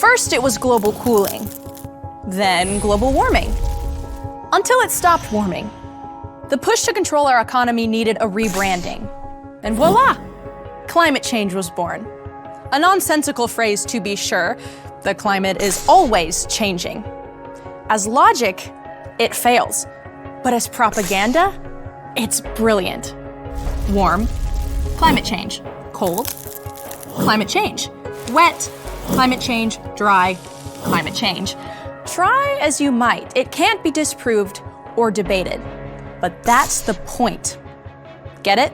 First, it was global cooling, then global warming, until it stopped warming. The push to control our economy needed a rebranding, and voila, climate change was born. A nonsensical phrase to be sure, the climate is always changing. As logic, it fails, but as propaganda, it's brilliant. Warm, climate change. Cold, climate change. Wet, climate change. Dry, climate change. Try as you might, it can't be disproved or debated. But that's the point. Get it?